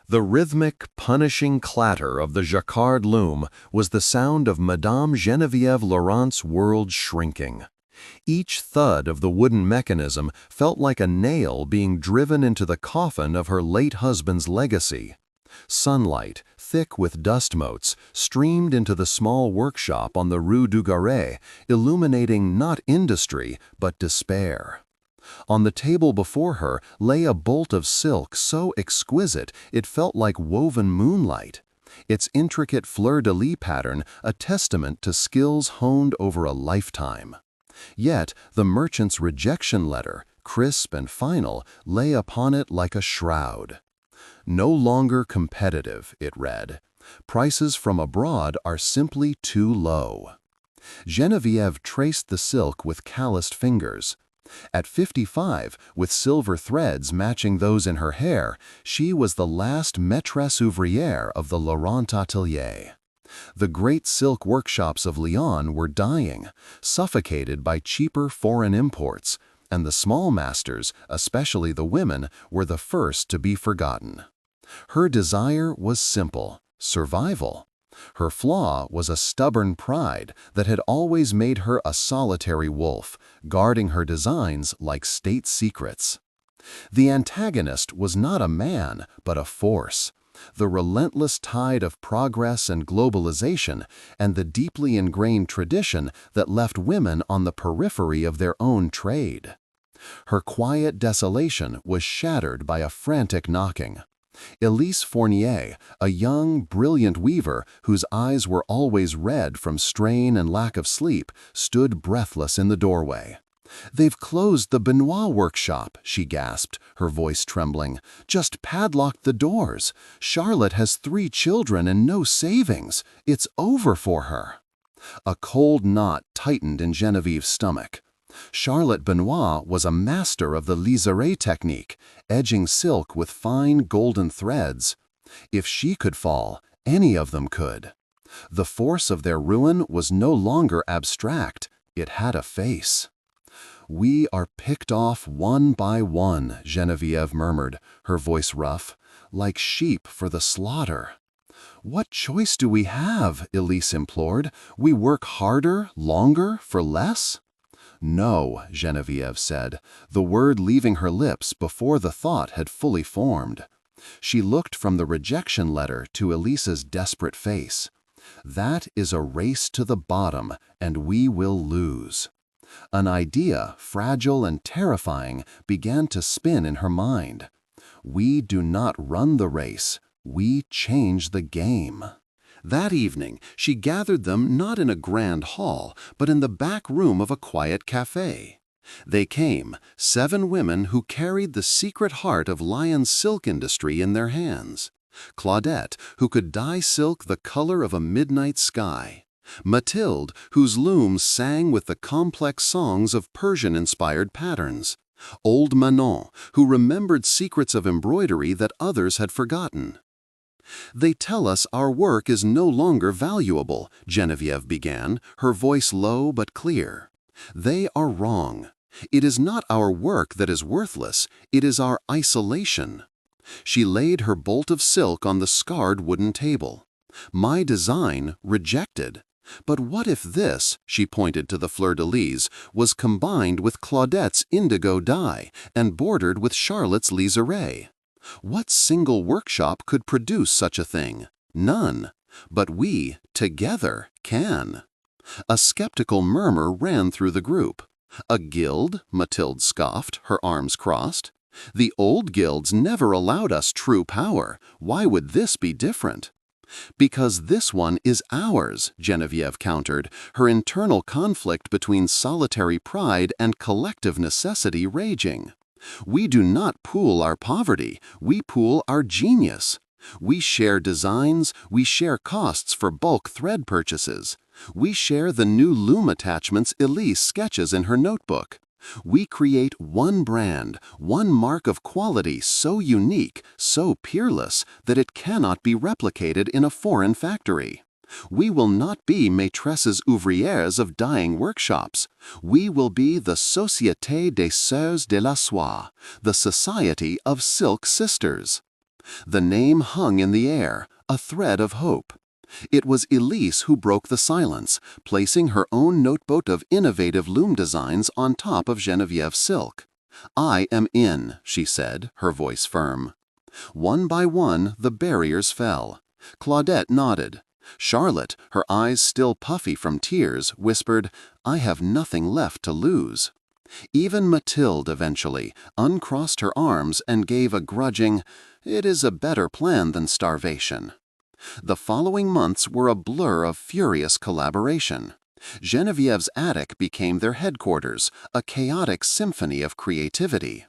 The rhythmic, punishing clatter of the jacquard loom was the sound of Madame Geneviève Laurent's world shrinking. Each thud of the wooden mechanism felt like a nail being driven into the coffin of her late husband's legacy. Sunlight, thick with dust motes, streamed into the small workshop on the Rue du Garret, illuminating not industry, but despair. On the table before her lay a bolt of silk so exquisite it felt like woven moonlight, its intricate fleur-de-lis pattern a testament to skills honed over a lifetime. Yet the merchant's rejection letter, crisp and final, lay upon it like a shroud. No longer competitive, it read. Prices from abroad are simply too low. Geneviève traced the silk with calloused fingers. At 55, with silver threads matching those in her hair, she was the last maîtresse ouvrière of the Laurent atelier. The great silk workshops of Lyon were dying, suffocated by cheaper foreign imports, and the small masters, especially the women, were the first to be forgotten. Her desire was simple: survival. Her flaw was a stubborn pride that had always made her a solitary wolf, guarding her designs like state secrets. The antagonist was not a man, but a force. The relentless tide of progress and globalization, and the deeply ingrained tradition that left women on the periphery of their own trade. Her quiet desolation was shattered by a frantic knocking. Elise Fournier, a young, brilliant weaver whose eyes were always red from strain and lack of sleep, stood breathless in the doorway. "They've closed the Benoit workshop," she gasped, her voice trembling. "Just padlocked the doors. Charlotte has 3 children and no savings. It's over for her." A cold knot tightened in Genevieve's stomach. Charlotte Benoit was a master of the liséré technique, edging silk with fine golden threads. If she could fall, any of them could. The force of their ruin was no longer abstract, it had a face. "We are picked off one by one," Geneviève murmured, her voice rough, "like sheep for the slaughter." "What choice do we have?" Elise implored. "We work harder, longer, for less?" "No," Geneviève said, the word leaving her lips before the thought had fully formed. She looked from the rejection letter to Elise's desperate face. "That is a race to the bottom, and we will lose." An idea, fragile and terrifying, began to spin in her mind. We do not run the race, we change the game. That evening, she gathered them not in a grand hall, but in the back room of a quiet café. They came, 7 women who carried the secret heart of Lyon's silk industry in their hands. Claudette, who could dye silk the color of a midnight sky. Mathilde, whose looms sang with the complex songs of Persian-inspired patterns. Old Manon, who remembered secrets of embroidery that others had forgotten. "They tell us our work is no longer valuable," Geneviève began, her voice low but clear. "They are wrong. It is not our work that is worthless, it is our isolation." She laid her bolt of silk on the scarred wooden table. "My design, rejected. But what if this," she pointed to the fleur-de-lis, "was combined with Claudette's indigo dye and bordered with Charlotte's liséré? What single workshop could produce such a thing? None. But we, together, can." A skeptical murmur ran through the group. "A guild?" Mathilde scoffed, her arms crossed. "The old guilds never allowed us true power. Why would this be different?" "Because this one is ours," Geneviève countered, her internal conflict between solitary pride and collective necessity raging. "We do not pool our poverty, we pool our genius. We share designs, we share costs for bulk thread purchases. We share the new loom attachments Elise sketches in her notebook. We create one brand, one mark of quality so unique, so peerless, that it cannot be replicated in a foreign factory. We will not be maîtresses ouvrières of dyeing workshops. We will be the Société des Sœurs de la Soie, the Society of Silk Sisters." The name hung in the air, a thread of hope. It was Elise who broke the silence, placing her own notebook of innovative loom designs on top of Genevieve's silk. "I am in," she said, her voice firm. One by one, the barriers fell. Claudette nodded. Charlotte, her eyes still puffy from tears, whispered, "I have nothing left to lose." Even Mathilde eventually uncrossed her arms and gave a grudging, "It is a better plan than starvation." The following months were a blur of furious collaboration. Genevieve's attic became their headquarters, a chaotic symphony of creativity.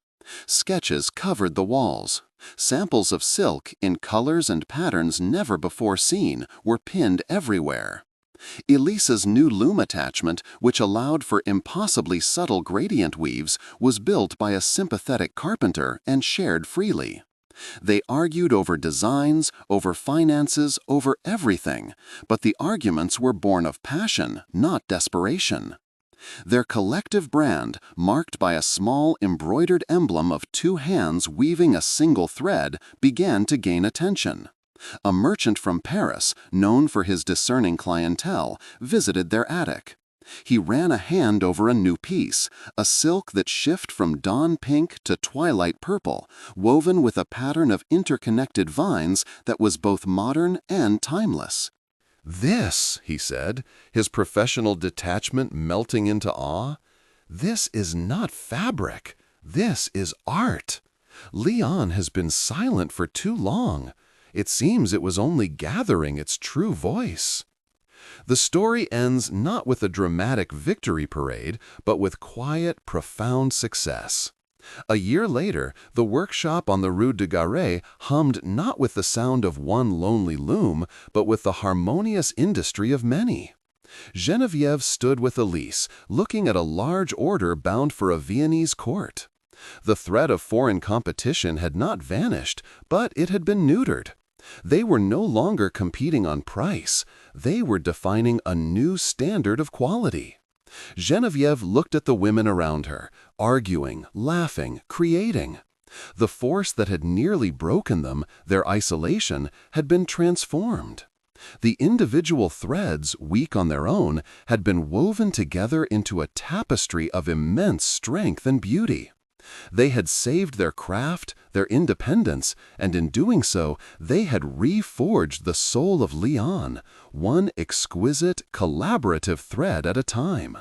Sketches covered the walls. Samples of silk, in colors and patterns never before seen, were pinned everywhere. Elisa's new loom attachment, which allowed for impossibly subtle gradient weaves, was built by a sympathetic carpenter and shared freely. They argued over designs, over finances, over everything, but the arguments were born of passion, not desperation. Their collective brand, marked by a small embroidered emblem of two hands weaving a single thread, began to gain attention. A merchant from Paris, known for his discerning clientele, visited their attic. He ran a hand over a new piece, a silk that shifted from dawn pink to twilight purple, woven with a pattern of interconnected vines that was both modern and timeless. "This," he said, his professional detachment melting into awe, "this is not fabric. This is art. Leon has been silent for too long. It seems it was only gathering its true voice." The story ends not with a dramatic victory parade, but with quiet, profound success. A year later, the workshop on the Rue de Garret hummed not with the sound of one lonely loom, but with the harmonious industry of many. Genevieve stood with Elise, looking at a large order bound for a Viennese court. The threat of foreign competition had not vanished, but it had been neutered. They were no longer competing on price. They were defining a new standard of quality. Genevieve looked at the women around her, arguing, laughing, creating. The force that had nearly broken them, their isolation, had been transformed. The individual threads, weak on their own, had been woven together into a tapestry of immense strength and beauty. They had saved their craft, their independence, and in doing so, they had reforged the soul of Leon, one exquisite, collaborative thread at a time.